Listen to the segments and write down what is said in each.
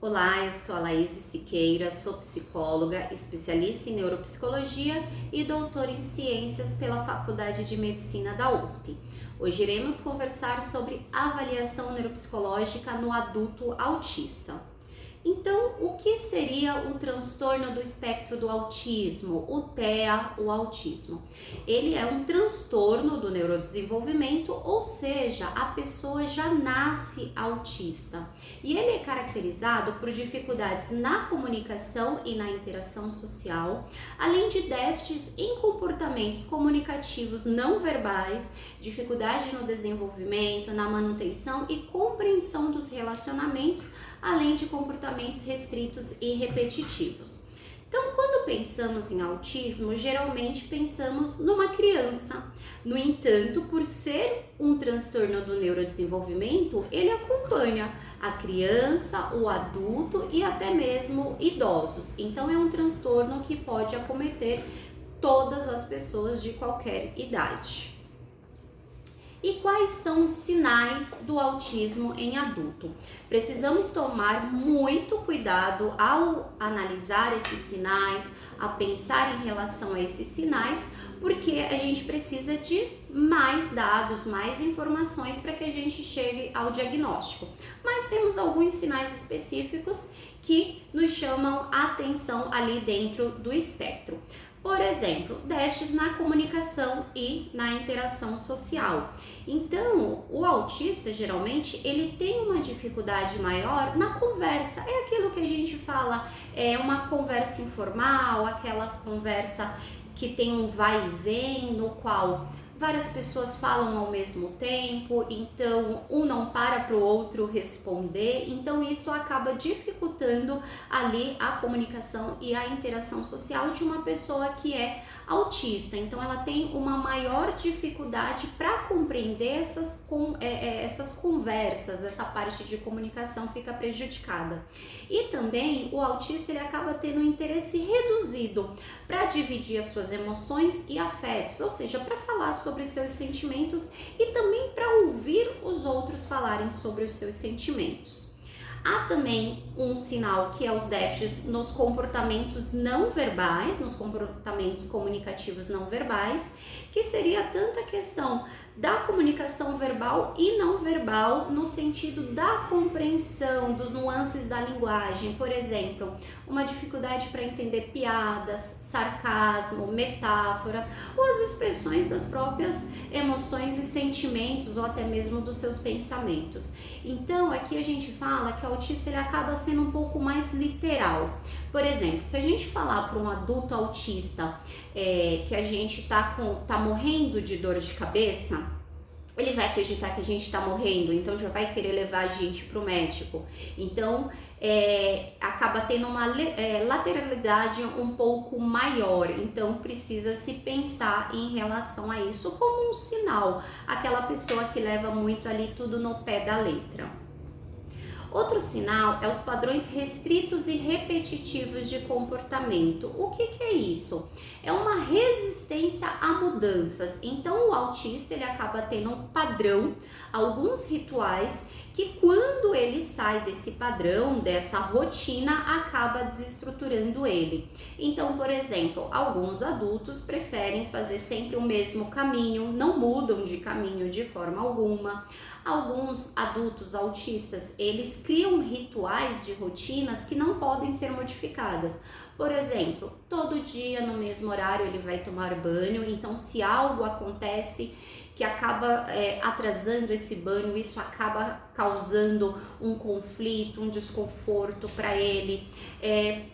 Olá, eu sou a Laís Siqueira, sou psicóloga, especialista em neuropsicologia e doutora em ciências pela Faculdade de Medicina da USP. Hoje iremos conversar sobre avaliação neuropsicológica no adulto autista. Então, o que seria o transtorno do espectro do autismo, o TEA, o autismo? Ele é um transtorno do neurodesenvolvimento, ou seja, a pessoa já nasce autista. E ele é caracterizado por dificuldades na comunicação e na interação social, além de déficits em comportamentos comunicativos não verbais, dificuldade no desenvolvimento, na manutenção e compreensão dos relacionamentos, além de comportamentos restritos e repetitivos. Então, quando pensamos em autismo, geralmente pensamos numa criança. No entanto, por ser um transtorno do neurodesenvolvimento, ele acompanha a criança, o adulto e até mesmo idosos. Então, é um transtorno que pode acometer todas as pessoas de qualquer idade. E quais são os sinais do autismo em adulto? Precisamos tomar muito cuidado ao analisar esses sinais, a pensar em relação a esses sinais, porque a gente precisa de mais dados, mais informações para que a gente chegue ao diagnóstico. Mas temos alguns sinais específicos que nos chamam a atenção ali dentro do espectro. Por exemplo, déficits na comunicação e na interação social. Então, o autista, geralmente, ele tem uma dificuldade maior na conversa. É aquilo que a gente fala, é uma conversa informal, aquela conversa que tem um vai e vem, no qual várias pessoas falam ao mesmo tempo, então um não para o outro responder, então isso acaba dificultando ali a comunicação e a interação social de uma pessoa que é autista. Então ela tem uma maior dificuldade para compreender essas conversas, essa parte de comunicação fica prejudicada. E também o autista ele acaba tendo um interesse reduzido para dividir as suas emoções e afetos, ou seja, para falar sobre seus sentimentos e também para ouvir os outros falarem sobre os seus sentimentos. Há também um sinal que é os déficits nos comportamentos não verbais, nos comportamentos comunicativos não verbais, que seria tanto a questão da comunicação verbal e não verbal no sentido da compreensão dos nuances da linguagem, por exemplo, uma dificuldade para entender piadas, sarcasmo, metáfora ou as expressões das próprias emoções e sentimentos ou até mesmo dos seus pensamentos. Então aqui a gente fala que o autista ele acaba sendo um pouco mais literal. Por exemplo, se a gente falar para um adulto autista que a gente tá morrendo de dor de cabeça, ele vai acreditar que a gente está morrendo, então já vai querer levar a gente para o médico. Então acaba tendo uma lateralidade um pouco maior, então precisa se pensar em relação a isso como um sinal, aquela pessoa que leva muito ali tudo no pé da letra. Outro sinal é os padrões restritos e repetitivos de comportamento. O que é isso? É uma resistência a mudanças. Então o autista ele acaba tendo um padrão, alguns rituais que quando ele sai desse padrão, dessa rotina, acaba desestruturando ele. Então, por exemplo, alguns adultos preferem fazer sempre o mesmo caminho, não mudam de caminho de forma alguma. Alguns adultos autistas, eles criam rituais de rotinas que não podem ser modificadas. Por exemplo, todo dia no mesmo horário ele vai tomar banho, então se algo acontece que acaba atrasando esse banho, isso acaba causando um conflito, um desconforto para ele.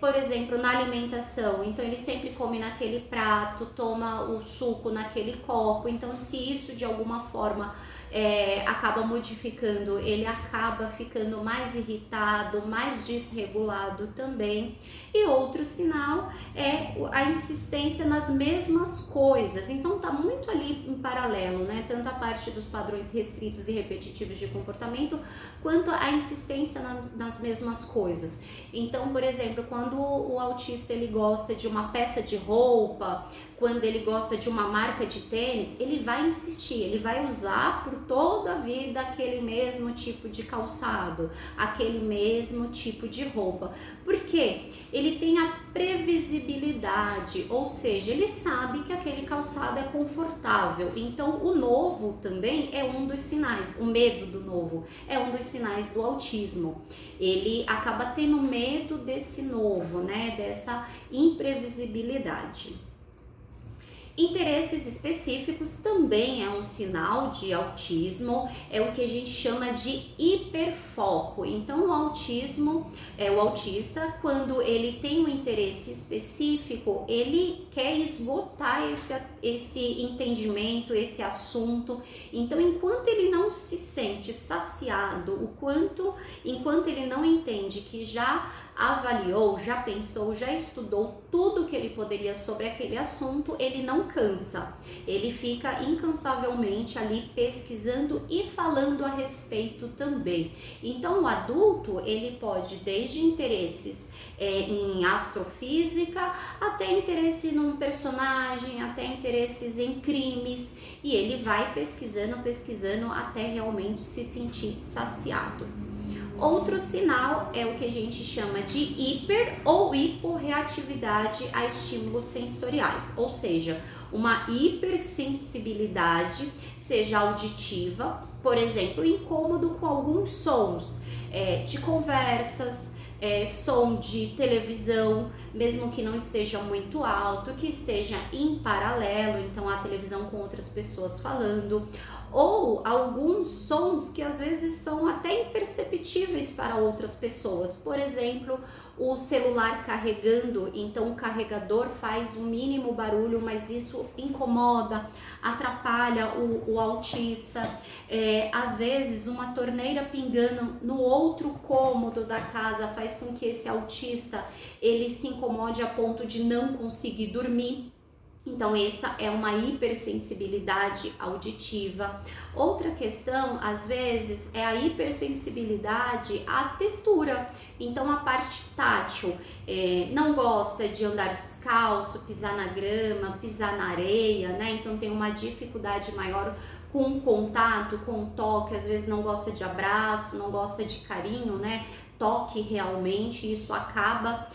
Por exemplo, na alimentação, então ele sempre come naquele prato, toma o suco naquele copo, então se isso de alguma forma acaba modificando, ele acaba ficando mais irritado, mais desregulado também. E outro sinal é a insistência nas mesmas coisas, então tá muito ali em paralelo, né? Tanto a parte dos padrões restritos e repetitivos de comportamento, quanto a insistência nas mesmas coisas. Então, por exemplo, quando o autista ele gosta de uma peça de roupa, quando ele gosta de uma marca de tênis, ele vai insistir, ele vai usar por toda a vida aquele mesmo tipo de calçado, aquele mesmo tipo de roupa. Por quê? Ele tem a previsibilidade, ou seja, ele sabe que aquele calçado é confortável. Então, o novo também é um dos sinais, o medo do novo é um dos sinais do autismo. Ele acaba tendo medo desse novo, né? Dessa imprevisibilidade. Interesses específicos também é um sinal de autismo, é o que a gente chama de hiperfoco. Então, o autista, quando ele tem um interesse específico, ele quer esgotar esse entendimento, esse assunto. Então, enquanto ele não se sente saciado, enquanto ele não entende que já avaliou, já pensou, já estudou tudo que ele poderia sobre aquele assunto, ele não cansa. Ele fica incansavelmente ali pesquisando e falando a respeito também. Então, o adulto, ele pode desde interesses em astrofísica, até interesse num personagem, até interesses em crimes, e ele vai pesquisando até realmente se sentir saciado. Outro sinal é o que a gente chama de hiper ou hiporreatividade a estímulos sensoriais, ou seja, uma hipersensibilidade, seja auditiva, por exemplo, incômodo com alguns sons de conversas, som de televisão, mesmo que não esteja muito alto, que esteja em paralelo, então a televisão com outras pessoas falando, ou alguns sons que às vezes são até imperceptíveis para outras pessoas, por exemplo, o celular carregando, então o carregador faz um mínimo barulho, mas isso incomoda, atrapalha o autista. Às vezes uma torneira pingando no outro cômodo da casa faz com que esse autista ele se incomode a ponto de não conseguir dormir. Então, essa é uma hipersensibilidade auditiva. Outra questão, às vezes, é a hipersensibilidade à textura. Então, a parte tátil, não gosta de andar descalço, pisar na grama, pisar na areia, né? Então, tem uma dificuldade maior com o contato, com o toque, às vezes não gosta de abraço, não gosta de carinho, né? Toque realmente, isso acaba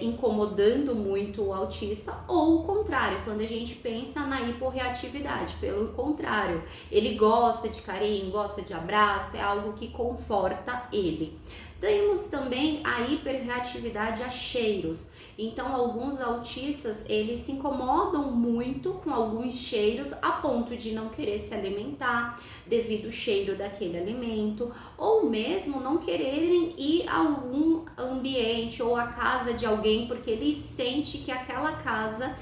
incomodando muito o autista, ou o contrário, quando a gente pensa na hiporreatividade, pelo contrário, ele gosta de carinho, gosta de abraço, é algo que conforta ele. Temos também a hiperreatividade a cheiros. Então, alguns autistas, eles se incomodam muito com alguns cheiros a ponto de não querer se alimentar devido ao cheiro daquele alimento, ou mesmo não quererem ir a algum ambiente ou a casa de alguém porque ele sente que aquela casa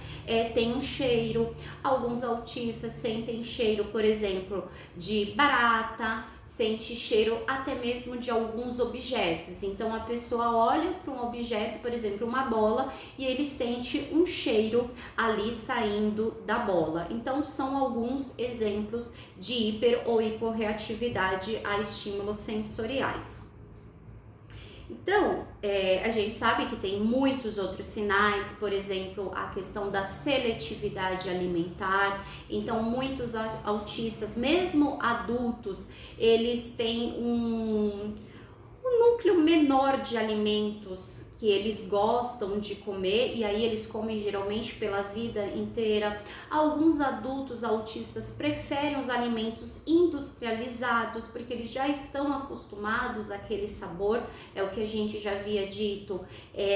tem um cheiro. Alguns autistas sentem cheiro, por exemplo, de barata, sente cheiro até mesmo de alguns objetos. Então a pessoa olha para um objeto, por exemplo, uma bola, e ele sente um cheiro ali saindo da bola. Então são alguns exemplos de hiper ou hiporreatividade a estímulos sensoriais. Então, a gente sabe que tem muitos outros sinais, por exemplo, a questão da seletividade alimentar. Então, muitos autistas, mesmo adultos, eles têm um núcleo menor de alimentos que eles gostam de comer, e aí eles comem geralmente pela vida inteira. Alguns adultos autistas preferem os alimentos industrializados porque eles já estão acostumados àquele sabor, é o que a gente já havia dito,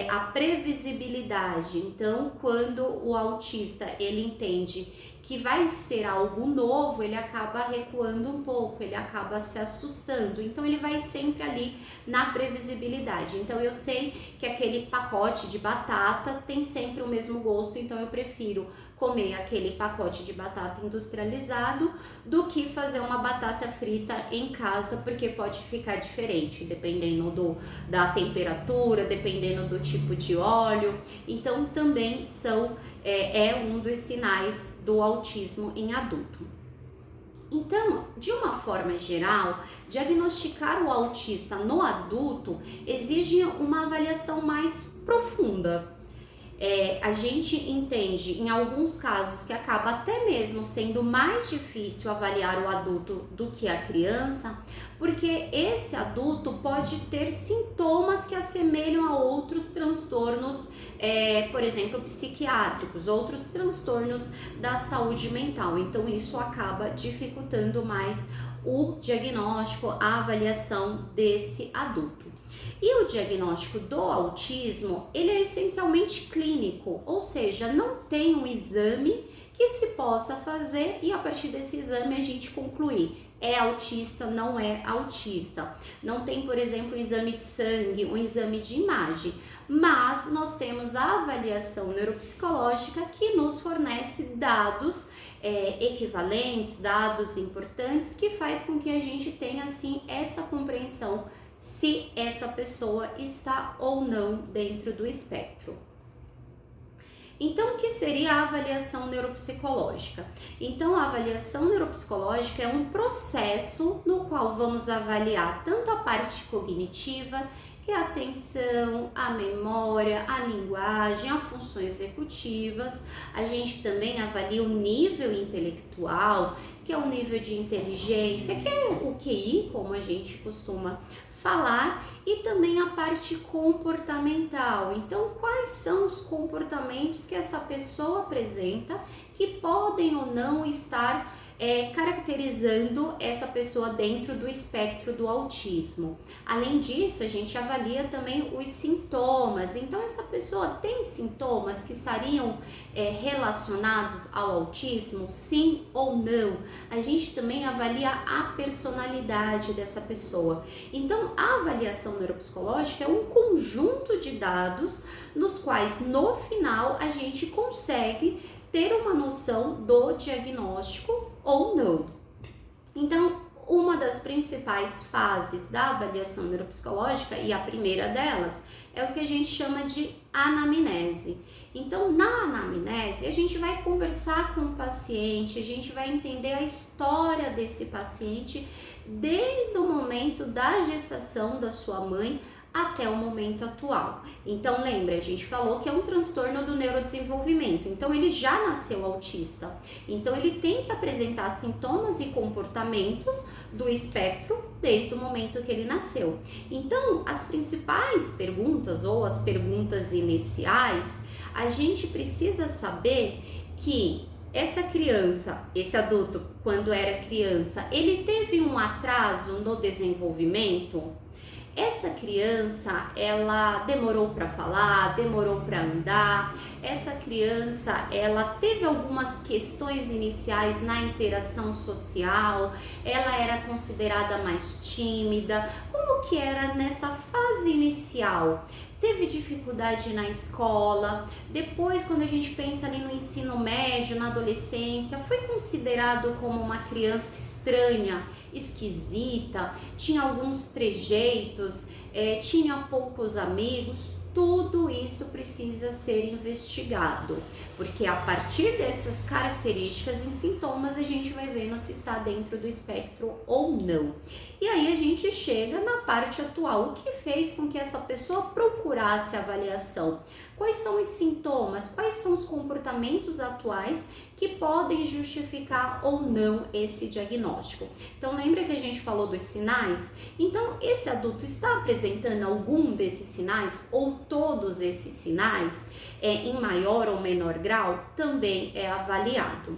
a previsibilidade. Então, quando o autista ele entende que vai ser algo novo, ele acaba recuando um pouco, ele acaba se assustando, então ele vai sempre ali na previsibilidade. Então eu sei que aquele pacote de batata tem sempre o mesmo gosto, então eu prefiro comer aquele pacote de batata industrializado do que fazer uma batata frita em casa, porque pode ficar diferente, dependendo da temperatura, dependendo do tipo de óleo. Então também um dos sinais do autismo em adulto. Então, de uma forma geral, diagnosticar o autista no adulto exige uma avaliação mais profunda. A gente entende em alguns casos que acaba até mesmo sendo mais difícil avaliar o adulto do que a criança, porque esse adulto pode ter sintomas que assemelham a outros transtornos, por exemplo, psiquiátricos, outros transtornos da saúde mental. Então isso acaba dificultando mais o diagnóstico, a avaliação desse adulto. E o diagnóstico do autismo, ele é essencialmente clínico, ou seja, não tem um exame que se possa fazer e a partir desse exame a gente concluir é autista, não é autista. Não tem, por exemplo, um exame de sangue, um exame de imagem, mas nós temos a avaliação neuropsicológica que nos fornece dados equivalentes, dados importantes, que faz com que a gente tenha, assim, essa compreensão se essa pessoa está ou não dentro do espectro. Então, o que seria a avaliação neuropsicológica? Então, a avaliação neuropsicológica é um processo no qual vamos avaliar tanto a parte cognitiva, que é a atenção, a memória, a linguagem, as funções executivas. A gente também avalia o nível intelectual, que é o nível de inteligência, que é o QI, como a gente costuma falar, e também a parte comportamental. Então, quais são os comportamentos que essa pessoa apresenta que podem ou não estar caracterizando essa pessoa dentro do espectro do autismo. Além disso, a gente avalia também os sintomas. Então, essa pessoa tem sintomas que estariam relacionados ao autismo, sim ou não? A gente também avalia a personalidade dessa pessoa. Então, a avaliação neuropsicológica é um conjunto de dados nos quais, no final, a gente consegue ter uma noção do diagnóstico ou não. Então, uma das principais fases da avaliação neuropsicológica, e a primeira delas, é o que a gente chama de anamnese. Então, na anamnese, a gente vai conversar com o paciente, a gente vai entender a história desse paciente desde o momento da gestação da sua mãe até o momento atual. Então, lembra, a gente falou que é um transtorno do neurodesenvolvimento, então ele já nasceu autista. Então, ele tem que apresentar sintomas e comportamentos do espectro desde o momento que ele nasceu. Então, as principais perguntas ou as perguntas iniciais, a gente precisa saber que essa criança, esse adulto, quando era criança, ele teve um atraso no desenvolvimento? Essa criança, ela demorou para falar, demorou para andar. Essa criança, ela teve algumas questões iniciais na interação social. Ela era considerada mais tímida. Como que era nessa fase inicial? Teve dificuldade na escola. Depois, quando a gente pensa ali no ensino médio, na adolescência, foi considerado como uma criança estranha, esquisita, tinha alguns trejeitos, tinha poucos amigos. Tudo isso precisa ser investigado, porque a partir dessas características em sintomas a gente vai vendo se está dentro do espectro ou não. E aí a gente chega na parte atual, o que fez com que essa pessoa procurasse avaliação? Quais são os sintomas? Quais são os comportamentos atuais que podem justificar ou não esse diagnóstico? Então, lembra que a gente falou dos sinais? Então, esse adulto está apresentando algum desses sinais ou todos esses sinais em maior ou menor grau? Também é avaliado.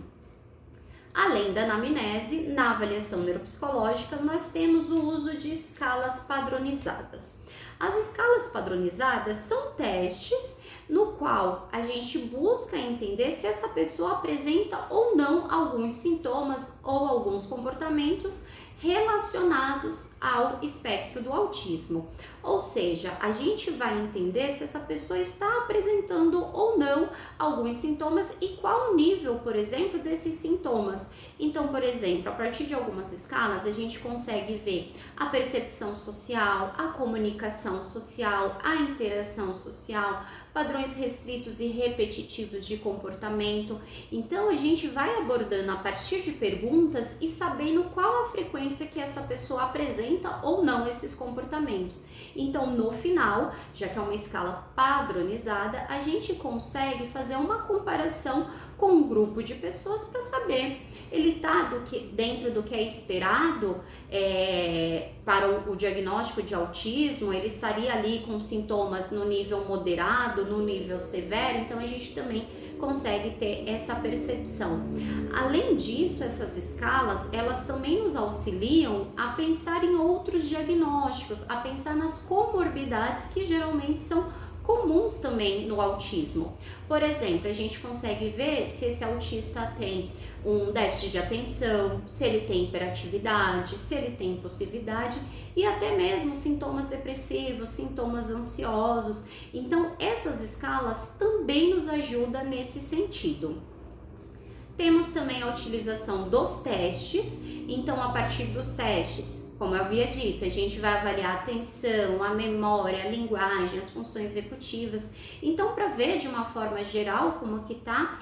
Além da anamnese, na avaliação neuropsicológica, nós temos o uso de escalas padronizadas. As escalas padronizadas são testes no qual a gente busca entender se essa pessoa apresenta ou não alguns sintomas ou alguns comportamentos relacionados ao espectro do autismo. Ou seja, a gente vai entender se essa pessoa está apresentando ou não alguns sintomas e qual o nível, por exemplo, desses sintomas. Então, por exemplo, a partir de algumas escalas, a gente consegue ver a percepção social, a comunicação social, a interação social, padrões restritos e repetitivos de comportamento. Então a gente vai abordando a partir de perguntas e sabendo qual a frequência que essa pessoa apresenta ou não esses comportamentos. Então no final, já que é uma escala padronizada, a gente consegue fazer uma comparação com um grupo de pessoas para saber ele está dentro do que é esperado para o diagnóstico de autismo, ele estaria ali com sintomas no nível moderado, no nível severo, então a gente também consegue ter essa percepção. Além disso, essas escalas, elas também nos auxiliam a pensar em outros diagnósticos, a pensar nas comorbidades que geralmente são comuns também no autismo. Por exemplo, a gente consegue ver se esse autista tem um déficit de atenção, se ele tem hiperatividade, se ele tem impulsividade e até mesmo sintomas depressivos, sintomas ansiosos. Então, essas escalas também nos ajudam nesse sentido. Temos também a utilização dos testes, então a partir dos testes, como eu havia dito, a gente vai avaliar a atenção, a memória, a linguagem, as funções executivas. Então, para ver de uma forma geral como que está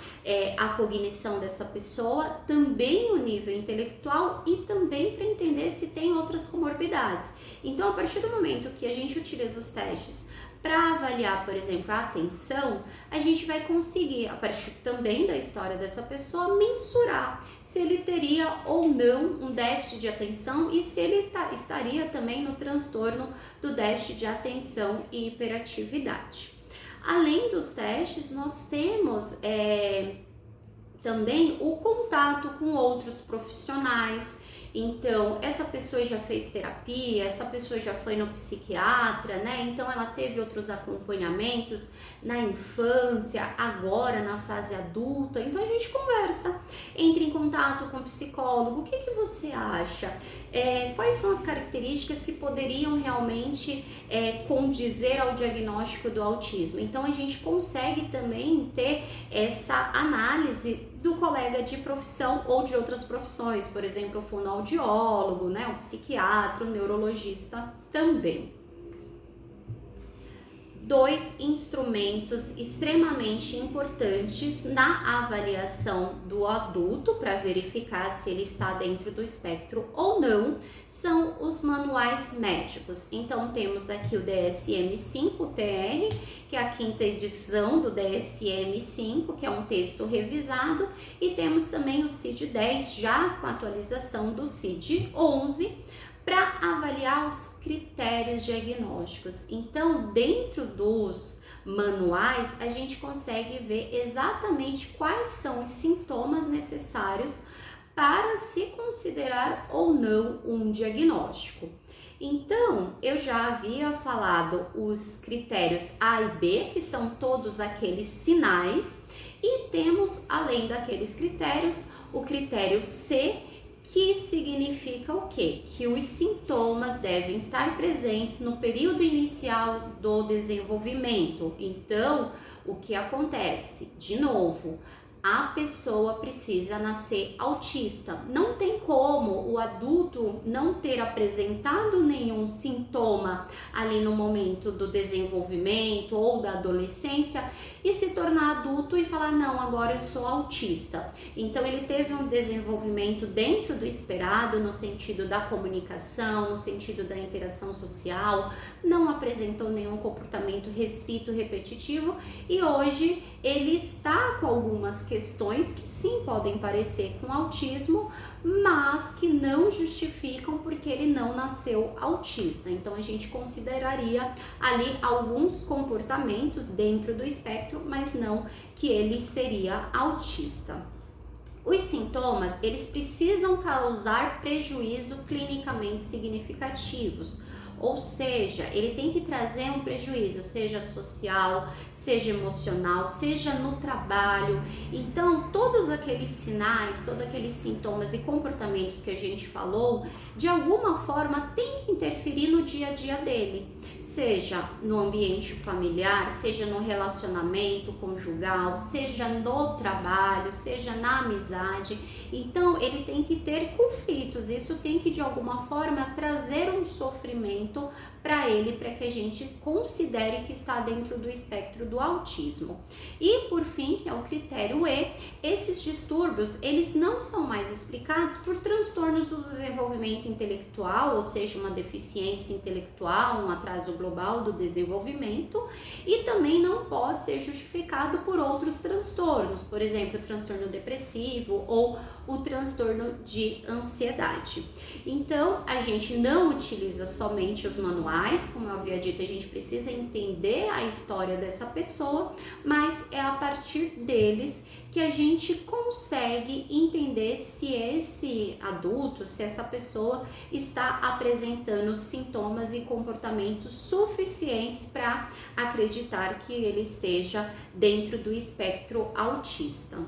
a cognição dessa pessoa, também o nível intelectual e também para entender se tem outras comorbidades. Então, a partir do momento que a gente utiliza os testes para avaliar, por exemplo, a atenção, a gente vai conseguir, a partir também da história dessa pessoa, mensurar se ele teria ou não um déficit de atenção e se ele estaria também no transtorno do déficit de atenção e hiperatividade. Além dos testes, nós temos também o contato com outros profissionais. Então, essa pessoa já fez terapia, essa pessoa já foi no psiquiatra, né? Então, ela teve outros acompanhamentos na infância, agora na fase adulta. Então, a gente conversa, entra em contato com o psicólogo. O que você acha? Quais são as características que poderiam realmente condizer ao diagnóstico do autismo? Então, a gente consegue também ter essa análise do colega de profissão ou de outras profissões, por exemplo, o fonoaudiólogo, né, o psiquiatra, o neurologista também. 2 instrumentos extremamente importantes na avaliação do adulto para verificar se ele está dentro do espectro ou não são os manuais médicos. Então temos aqui o DSM-5-TR, que é a 5ª edição do DSM-5, que é um texto revisado, e temos também o CID-10 já com a atualização do CID-11, para avaliar os critérios diagnósticos. Então, dentro dos manuais, a gente consegue ver exatamente quais são os sintomas necessários para se considerar ou não um diagnóstico. Então, eu já havia falado os critérios A e B, que são todos aqueles sinais, e temos, além daqueles critérios, o critério C, que significa o quê? Que os sintomas devem estar presentes no período inicial do desenvolvimento. Então, o que acontece? De novo, a pessoa precisa nascer autista. Não tem como o adulto não ter apresentado nenhum sintoma ali no momento do desenvolvimento ou da adolescência e se tornar adulto e falar, não, agora eu sou autista. Então ele teve um desenvolvimento dentro do esperado, no sentido da comunicação, no sentido da interação social, não apresentou nenhum comportamento restrito, repetitivo, e hoje ele está com algumas questões que sim podem parecer com autismo, mas que não justificam porque ele não nasceu autista. Então a gente consideraria ali alguns comportamentos dentro do espectro, mas não que ele seria autista. Os sintomas, eles precisam causar prejuízo clinicamente significativos. Ou seja, ele tem que trazer um prejuízo, seja social, seja emocional, seja no trabalho. Então, todos aqueles sinais, todos aqueles sintomas e comportamentos que a gente falou, de alguma forma tem que interferir no dia a dia dele, seja no ambiente familiar, seja no relacionamento conjugal, seja no trabalho, seja na amizade. Então, ele tem que ter conflitos, isso tem que de alguma forma trazer um sofrimento para ele, para que a gente considere que está dentro do espectro do autismo. E por fim, que é o critério E, esses distúrbios, eles não são mais explicados por transtornos do desenvolvimento intelectual, ou seja, uma deficiência intelectual, um atraso global do desenvolvimento, e também não pode ser justificado por outros transtornos, por exemplo, o transtorno depressivo ou o transtorno de ansiedade. Então, a gente não utiliza somente os manuais, como eu havia dito, a gente precisa entender a história dessa pessoa, mas é a partir deles que a gente consegue entender se esse adulto, se essa pessoa está apresentando sintomas e comportamentos suficientes para acreditar que ele esteja dentro do espectro autista.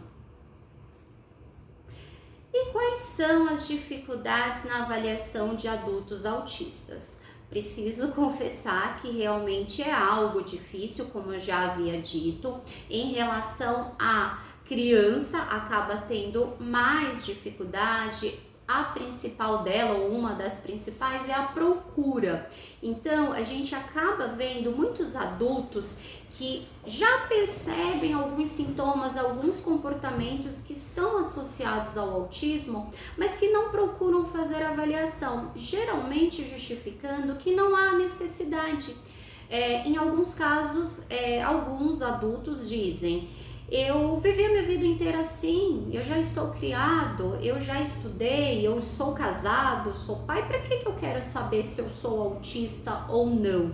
E quais são as dificuldades na avaliação de adultos autistas? Preciso confessar que realmente é algo difícil, como eu já havia dito. Em relação à criança, acaba tendo mais dificuldade. A principal dela, ou uma das principais, é a procura. Então, a gente acaba vendo muitos adultos que já percebem alguns sintomas, alguns comportamentos que estão associados ao autismo, mas que não procuram fazer avaliação, geralmente justificando que não há necessidade. Em alguns casos, alguns adultos dizem: eu vivi a minha vida inteira assim, eu já estou criado, eu já estudei, eu sou casado, sou pai, para que eu quero saber se eu sou autista ou não?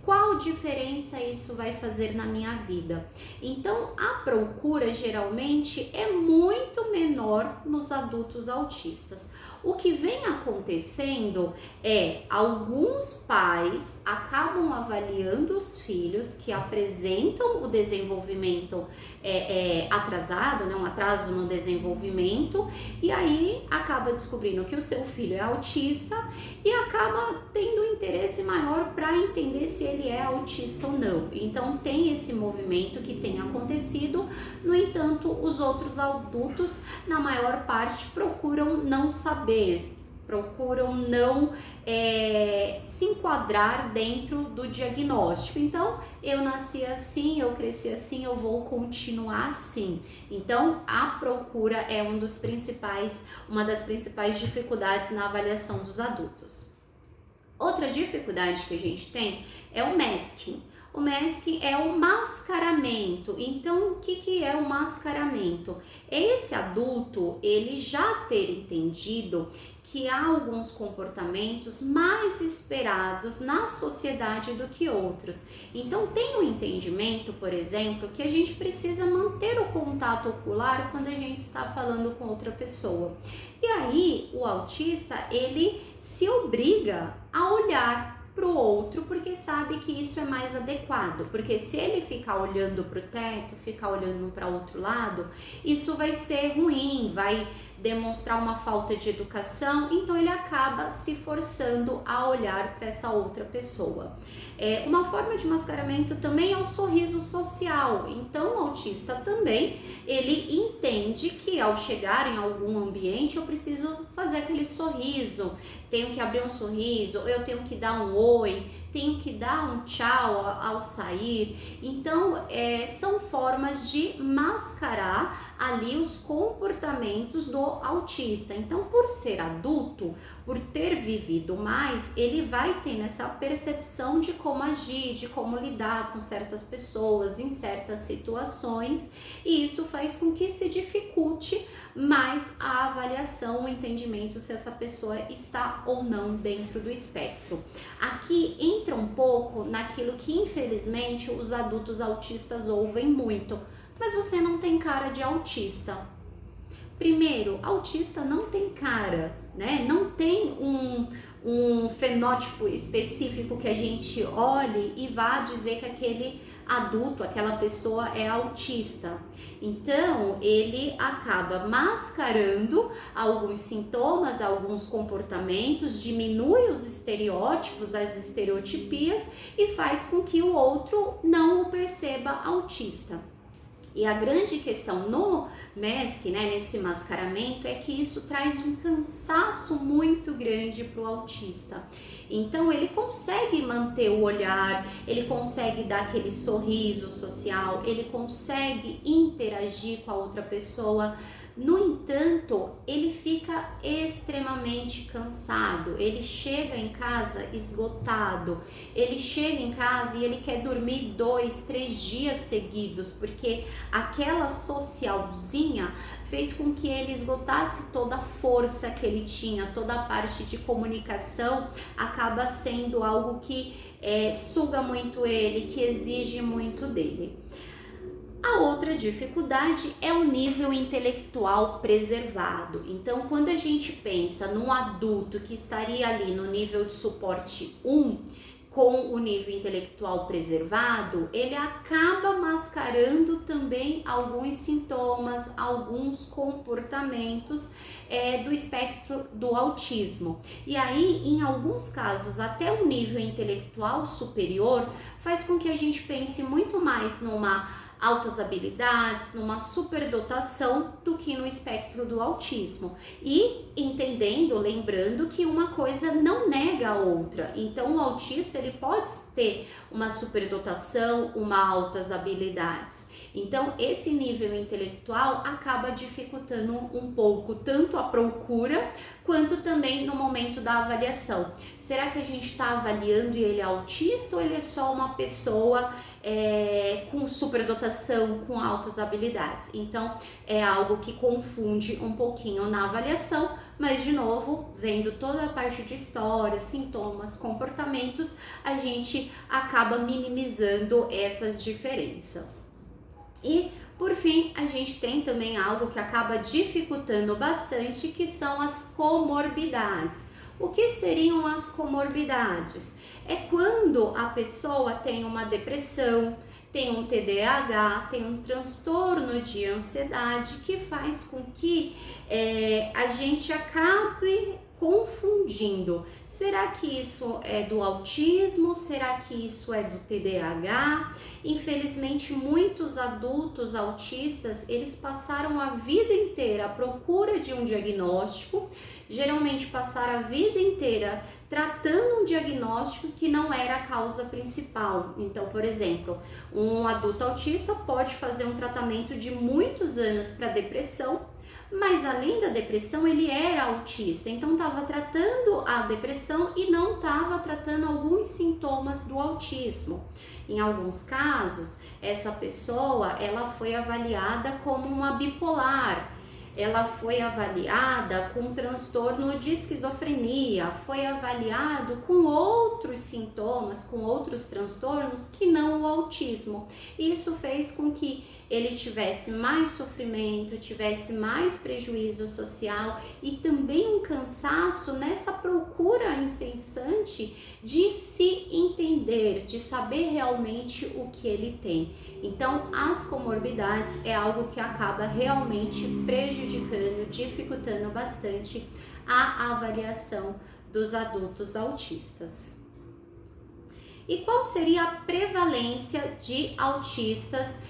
Qual diferença isso vai fazer na minha vida? Então, a procura geralmente é muito menor nos adultos autistas. O que vem acontecendo é alguns pais acabam avaliando os filhos que apresentam o desenvolvimento atrasado, né, um atraso no desenvolvimento, e aí acaba descobrindo que o seu filho é autista e acaba tendo um interesse maior para entender se ele é autista ou não. Então tem esse movimento que tem acontecido. No entanto, os outros adultos, na maior parte, procuram não saber, procuram não se enquadrar dentro do diagnóstico. Então, eu nasci assim, eu cresci assim, eu vou continuar assim. Então, a procura é uma das principais dificuldades na avaliação dos adultos. Outra dificuldade que a gente tem é o masking. O masking é o mascaramento. Então, o que é o mascaramento? Esse adulto, ele já ter entendido que há alguns comportamentos mais esperados na sociedade do que outros. Então, tem um entendimento, por exemplo, que a gente precisa manter o contato ocular quando a gente está falando com outra pessoa. E aí, o autista, ele se obriga a olhar para o outro, porque sabe que isso é mais adequado, porque se ele ficar olhando para o teto, ficar olhando para outro lado, isso vai ser ruim, vai demonstrar uma falta de educação, então ele acaba se forçando a olhar para essa outra pessoa. Uma forma de mascaramento também é o sorriso social. Então o autista também, ele entende que ao chegar em algum ambiente eu preciso fazer aquele sorriso, tenho que abrir um sorriso, eu tenho que dar um oi, tenho que dar um tchau ao sair. Então, são formas de mascarar ali os comportamentos do autista. Então, por ser adulto, por ter vivido mais, ele vai ter essa percepção de como agir, de como lidar com certas pessoas em certas situações, e isso faz com que se dificulte mais a avaliação, o entendimento se essa pessoa está ou não dentro do espectro. Aqui entra um pouco naquilo que infelizmente os adultos autistas ouvem muito: mas você não tem cara de autista. Primeiro, autista não tem cara, né? Não tem um fenótipo específico que a gente olhe e vá dizer que aquele adulto, aquela pessoa é autista. Então, ele acaba mascarando alguns sintomas, alguns comportamentos, diminui os estereótipos, as estereotipias, e faz com que o outro não o perceba autista. E a grande questão no MESC, né, nesse mascaramento, é que isso traz um cansaço muito grande para o autista. Então ele consegue manter o olhar, ele consegue dar aquele sorriso social, ele consegue interagir com a outra pessoa. No entanto, ele fica extremamente cansado, ele chega em casa esgotado, ele chega em casa e ele quer dormir 2, 3 dias seguidos, porque aquela socialzinha fez com que ele esgotasse toda a força que ele tinha, toda a parte de comunicação acaba sendo algo que suga muito ele, que exige muito dele. A outra dificuldade é o nível intelectual preservado. Então, quando a gente pensa num adulto que estaria ali no nível de suporte 1, com o nível intelectual preservado, ele acaba mascarando também alguns sintomas, alguns comportamentos do espectro do autismo. E aí, em alguns casos, até o nível intelectual superior faz com que a gente pense muito mais numa altas habilidades, numa superdotação do que no espectro do autismo. E entendendo, lembrando que uma coisa não nega a outra. Então o autista ele pode ter uma superdotação, uma altas habilidades. Então esse nível intelectual acaba dificultando um pouco tanto a procura quanto também no momento da avaliação. Será que a gente está avaliando e ele é autista ou ele é só uma pessoa com superdotação, com altas habilidades? Então é algo que confunde um pouquinho na avaliação, mas de novo, vendo toda a parte de história, sintomas, comportamentos, a gente acaba minimizando essas diferenças. E por fim, a gente tem também algo que acaba dificultando bastante, que são as comorbidades. O que seriam as comorbidades? É quando a pessoa tem uma depressão, tem um TDAH, tem um transtorno de ansiedade que faz com que a gente acabe confundindo. Será que isso é do autismo? Será que isso é do TDAH? Infelizmente, muitos adultos autistas, eles passaram a vida inteira à procura de um diagnóstico, geralmente passaram a vida inteira tratando um diagnóstico que não era a causa principal. Então, por exemplo, um adulto autista pode fazer um tratamento de muitos anos para depressão, mas além da depressão ele era autista, então estava tratando a depressão e não estava tratando alguns sintomas do autismo. Em alguns casos, essa pessoa ela foi avaliada como uma bipolar, ela foi avaliada com transtorno de esquizofrenia, foi avaliado com outros sintomas, com outros transtornos que não o autismo. Isso fez com que ele tivesse mais sofrimento, tivesse mais prejuízo social e também um cansaço nessa procura incessante de se entender, de saber realmente o que ele tem. Então, as comorbidades é algo que acaba realmente prejudicando, dificultando bastante a avaliação dos adultos autistas. E qual seria a prevalência de autistas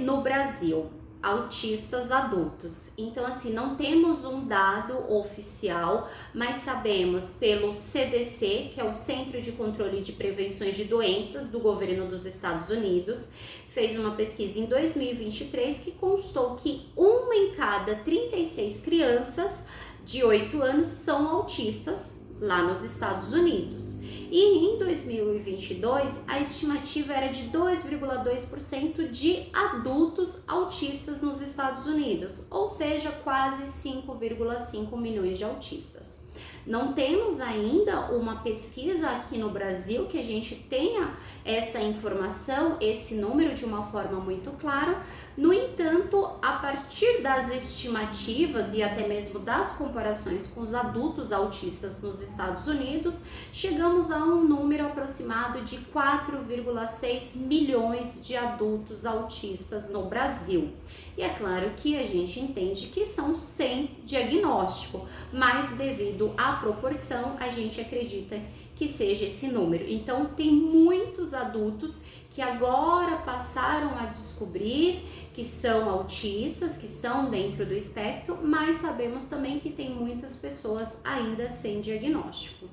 no Brasil? Autistas adultos. Então, assim, não temos um dado oficial, mas sabemos pelo CDC, que é o Centro de Controle de Prevenções de Doenças do governo dos Estados Unidos, fez uma pesquisa em 2023 que constou que 1 em cada 36 crianças de 8 anos são autistas lá nos Estados Unidos. E em 2022, a estimativa era de 2,2% de adultos autistas nos Estados Unidos, ou seja, quase 5,5 milhões de autistas. Não temos ainda uma pesquisa aqui no Brasil que a gente tenha essa informação, esse número de uma forma muito clara. No entanto, a partir das estimativas e até mesmo das comparações com os adultos autistas nos Estados Unidos, chegamos a um número aproximado de 4,6 milhões de adultos autistas no Brasil. E é claro que a gente entende que são sem diagnóstico, mas devido à proporção, a gente acredita que seja esse número. Então, tem muitos adultos que agora passaram a descobrir que são autistas, que estão dentro do espectro, mas sabemos também que tem muitas pessoas ainda sem diagnóstico.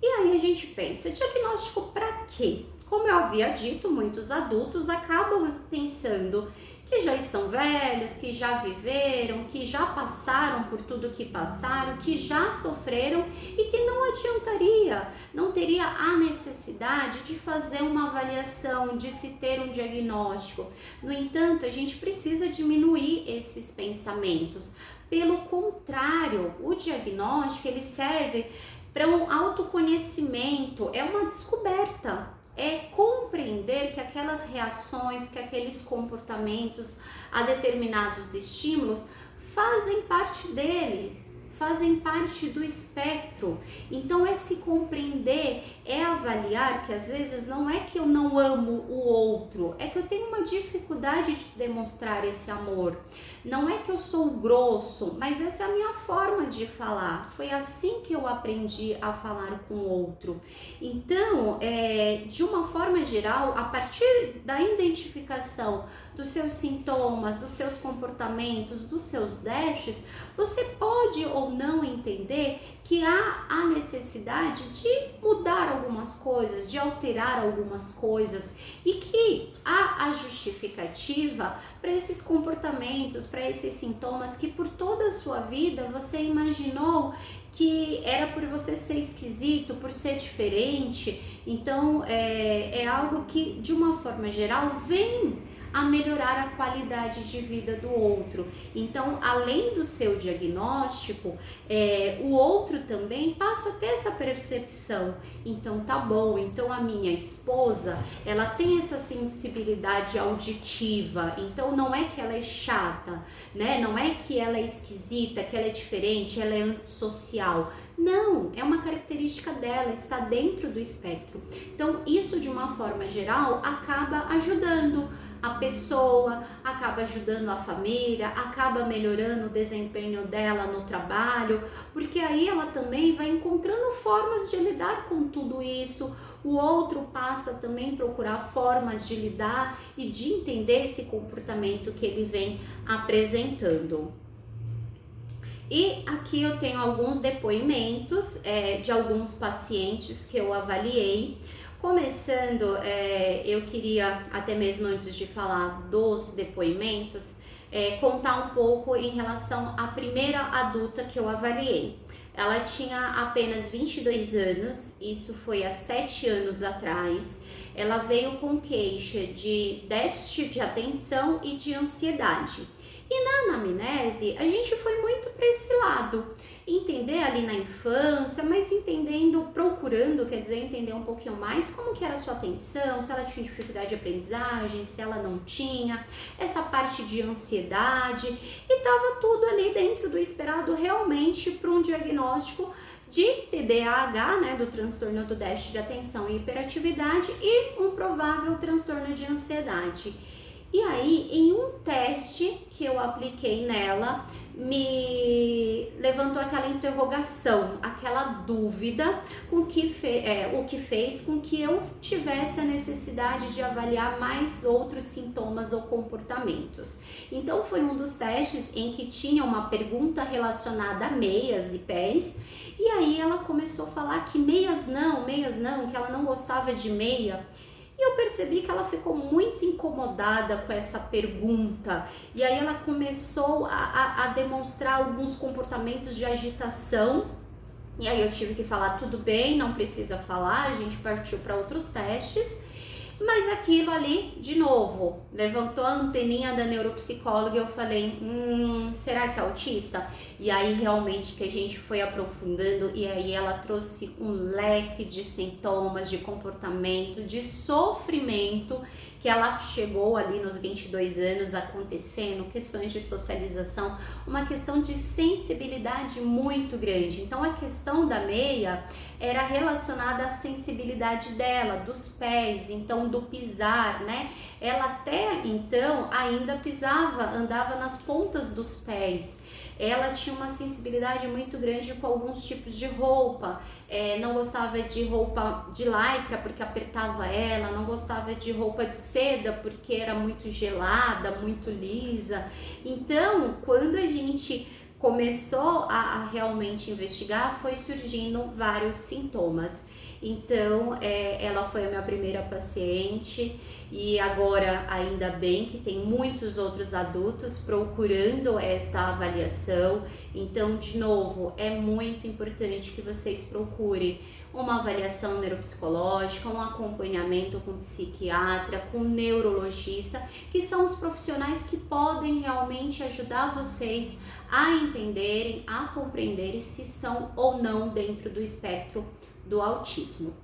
E aí a gente pensa, diagnóstico para quê? Como eu havia dito, muitos adultos acabam pensando que já estão velhos, que já viveram, que já passaram por tudo que passaram, que já sofreram e que não adiantaria, não teria a necessidade de fazer uma avaliação, de se ter um diagnóstico. No entanto, a gente precisa diminuir esses pensamentos. Pelo contrário, o diagnóstico ele serve para um autoconhecimento, é uma descoberta. É compreender que aquelas reações, que aqueles comportamentos a determinados estímulos fazem parte dele, fazem parte do espectro. Então é se compreender, é avaliar que às vezes não é que eu não amo o outro, é que eu tenho uma dificuldade de demonstrar esse amor. Não é que eu sou grosso, mas essa é a minha forma de falar. Foi assim que eu aprendi a falar com o outro. Então, de uma forma geral, a partir da identificação dos seus sintomas, dos seus comportamentos, dos seus déficits, você pode ou não entender que há a necessidade de mudar algumas coisas, de alterar algumas coisas e que há a justificativa para esses comportamentos, para esses sintomas que por toda a sua vida você imaginou que era por você ser esquisito, por ser diferente. Então é algo que de uma forma geral vem a melhorar a qualidade de vida do outro. Então, além do seu diagnóstico, o outro também passa a ter essa percepção. Então, tá bom, então a minha esposa, ela tem essa sensibilidade auditiva, então não é que ela é chata, né? Não é que ela é esquisita, que ela é diferente, ela é antissocial. Não, é uma característica dela, está dentro do espectro. Então, isso de uma forma geral acaba ajudando a pessoa, acaba ajudando a família, acaba melhorando o desempenho dela no trabalho, porque aí ela também vai encontrando formas de lidar com tudo isso. O outro passa também a procurar formas de lidar e de entender esse comportamento que ele vem apresentando. E aqui eu tenho alguns depoimentos de alguns pacientes que eu avaliei. Começando, eu queria, até mesmo antes de falar dos depoimentos, contar um pouco em relação à primeira adulta que eu avaliei. Ela tinha apenas 22 anos, isso foi há 7 anos atrás. Ela veio com queixa de déficit de atenção e de ansiedade. E na anamnese, a gente foi muito para esse lado, entender ali na infância, mas procurando, quer dizer, entender um pouquinho mais como que era a sua atenção, se ela tinha dificuldade de aprendizagem, se ela não tinha, essa parte de ansiedade, e tava tudo ali dentro do esperado realmente para um diagnóstico de TDAH, né, do transtorno do déficit de atenção e hiperatividade, e um provável transtorno de ansiedade. E aí, em um teste que eu apliquei nela, me levantou aquela interrogação, aquela dúvida, o que fez com que eu tivesse a necessidade de avaliar mais outros sintomas ou comportamentos. Então, foi um dos testes em que tinha uma pergunta relacionada a meias e pés, e aí ela começou a falar que meias não, que ela não gostava de meia. E eu percebi que ela ficou muito incomodada com essa pergunta. E aí ela começou a demonstrar alguns comportamentos de agitação. E aí eu tive que falar, tudo bem, não precisa falar, a gente partiu para outros testes. Mas aquilo ali, de novo, levantou a anteninha da neuropsicóloga e eu falei, será que é autista? E aí realmente que a gente foi aprofundando e aí ela trouxe um leque de sintomas, de comportamento, de sofrimento, que ela chegou ali nos 22 anos acontecendo, questões de socialização, uma questão de sensibilidade muito grande. Então a questão da meia era relacionada à sensibilidade dela, dos pés, então do pisar, né? Ela até então ainda pisava, andava nas pontas dos pés. ela tinha uma sensibilidade muito grande com alguns tipos de roupa, não gostava de roupa de lycra porque apertava ela, não gostava de roupa de seda porque era muito gelada, muito lisa. Então, quando a gente começou a realmente investigar, foi surgindo vários sintomas. Então, ela foi a minha primeira paciente e agora, ainda bem que tem muitos outros adultos procurando esta avaliação. Então, de novo, é muito importante que vocês procurem uma avaliação neuropsicológica, um acompanhamento com psiquiatra, com neurologista, que são os profissionais que podem realmente ajudar vocês a entenderem, a compreenderem se estão ou não dentro do espectro do autismo.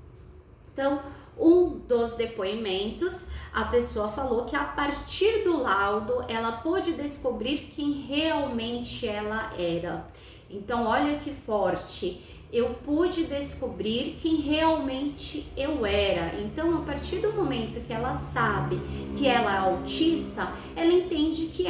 Então, um dos depoimentos, a pessoa falou que a partir do laudo ela pôde descobrir quem realmente ela era. Então, olha que forte, eu pude descobrir quem realmente eu era. Então, a partir do momento que ela sabe que ela é autista, ela entende que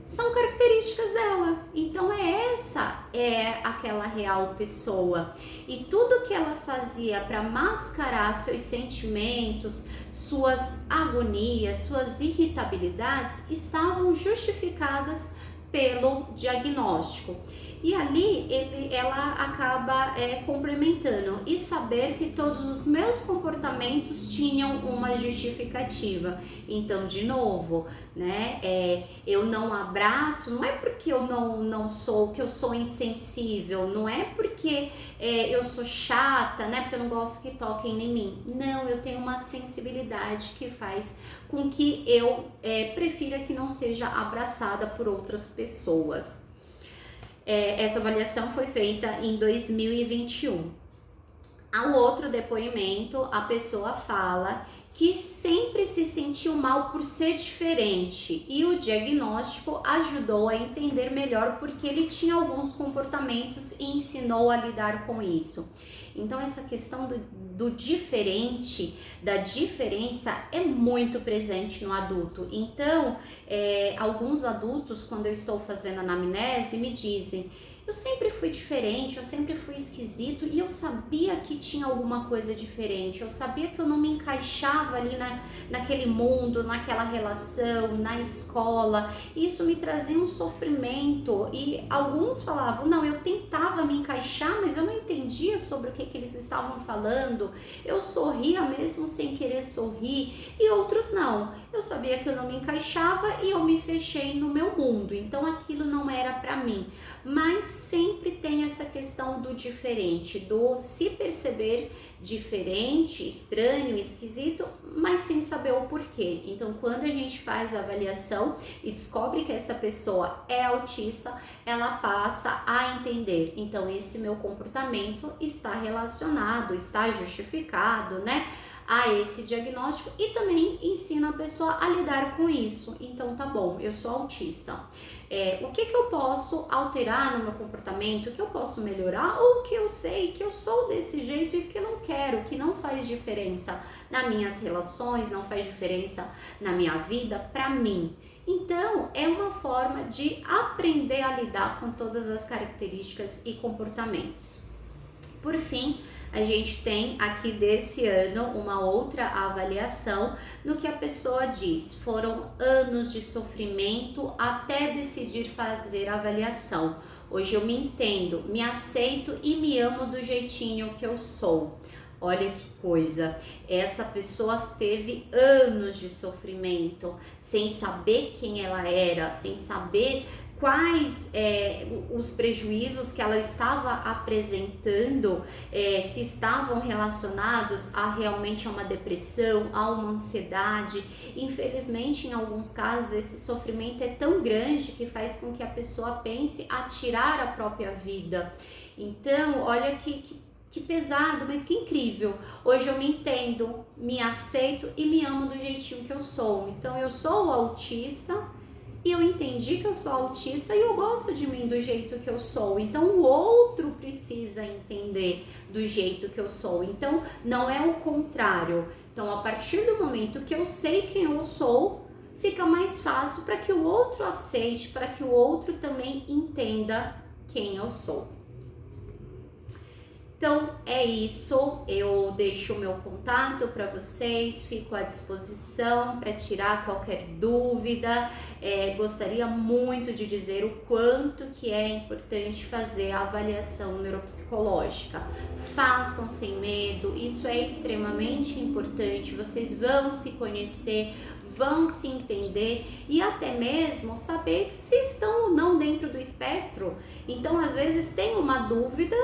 são características dela. Então essa é aquela real pessoa. E tudo que ela fazia para mascarar seus sentimentos, suas agonias, suas irritabilidades estavam justificadas pelo diagnóstico. E ali ela acaba complementando e saber que todos os meus comportamentos tinham uma justificativa. Então, de novo, né, eu não abraço, não é porque eu não sou, que eu sou insensível, não é porque eu sou chata, né, porque eu não gosto que toquem em mim. Não, eu tenho uma sensibilidade que faz com que eu prefira que não seja abraçada por outras pessoas. Essa avaliação foi feita em 2021. Ao outro depoimento, a pessoa fala que sempre se sentiu mal por ser diferente e o diagnóstico ajudou a entender melhor porque ele tinha alguns comportamentos e ensinou a lidar com isso. Então essa questão do diferente, da diferença é muito presente no adulto. Então, alguns adultos, quando eu estou fazendo anamnese, me dizem: eu sempre fui diferente, eu sempre fui esquisito e eu sabia que tinha alguma coisa diferente, eu sabia que eu não me encaixava ali naquele mundo, naquela relação, na escola. Isso me trazia um sofrimento e alguns falavam: não, eu tentava me encaixar, mas eu não entendia sobre o que eles estavam falando, eu sorria mesmo sem querer sorrir, e outros não, eu sabia que eu não me encaixava e eu me fechei no meu mundo, então aquilo não era para mim. Mas sempre tem essa questão do diferente, do se perceber diferente, estranho, esquisito, mas sem saber o porquê. Então, quando a gente faz a avaliação e descobre que essa pessoa é autista, ela passa a entender: então esse meu comportamento está relacionado, está justificado, né, a esse diagnóstico, e também ensina a pessoa a lidar com isso. Então tá bom, eu sou autista. O que eu posso alterar no meu comportamento, o que eu posso melhorar, ou o que eu sei que eu sou desse jeito e que eu não quero, que não faz diferença nas minhas relações, não faz diferença na minha vida, para mim. Então, é uma forma de aprender a lidar com todas as características e comportamentos. Por fim, a gente tem aqui desse ano uma outra avaliação no que a pessoa diz: foram anos de sofrimento até decidir fazer a avaliação. Hoje eu me entendo, me aceito e me amo do jeitinho que eu sou. Olha que coisa, essa pessoa teve anos de sofrimento, sem saber quem ela era, sem saber quais os prejuízos que ela estava apresentando, se estavam relacionados a realmente a uma depressão, a uma ansiedade. Infelizmente, em alguns casos, esse sofrimento é tão grande que faz com que a pessoa pense a tirar a própria vida. Então, olha que pesado, mas que incrível. Hoje eu me entendo, me aceito e me amo do jeitinho que eu sou. Então, eu sou autista e eu entendi que eu sou autista e eu gosto de mim do jeito que eu sou. Então, o outro precisa entender do jeito que eu sou. Então, não é o contrário. Então, a partir do momento que eu sei quem eu sou, fica mais fácil para que o outro aceite, para que o outro também entenda quem eu sou. Então é isso, eu deixo o meu contato para vocês, fico à disposição para tirar qualquer dúvida. Gostaria muito de dizer o quanto que é importante fazer a avaliação neuropsicológica. Façam sem medo, isso é extremamente importante, vocês vão se conhecer, vão se entender e até mesmo saber se estão ou não dentro do espectro. Então às vezes tem uma dúvida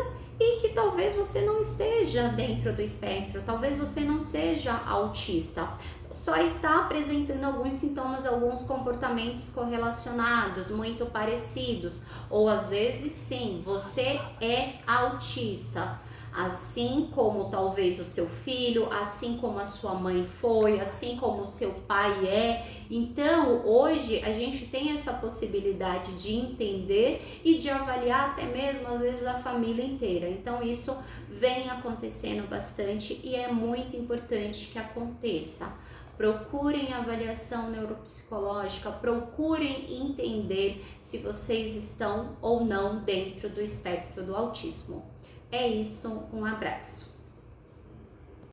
e que talvez você não esteja dentro do espectro, talvez você não seja autista, só está apresentando alguns sintomas, alguns comportamentos correlacionados, muito parecidos, ou às vezes sim, você é autista, assim como talvez o seu filho, assim como a sua mãe foi, assim como o seu pai é. Então hoje a gente tem essa possibilidade de entender e de avaliar até mesmo às vezes a família inteira. Então isso vem acontecendo bastante e é muito importante que aconteça. Procurem avaliação neuropsicológica, procurem entender se vocês estão ou não dentro do espectro do autismo. É isso, um abraço.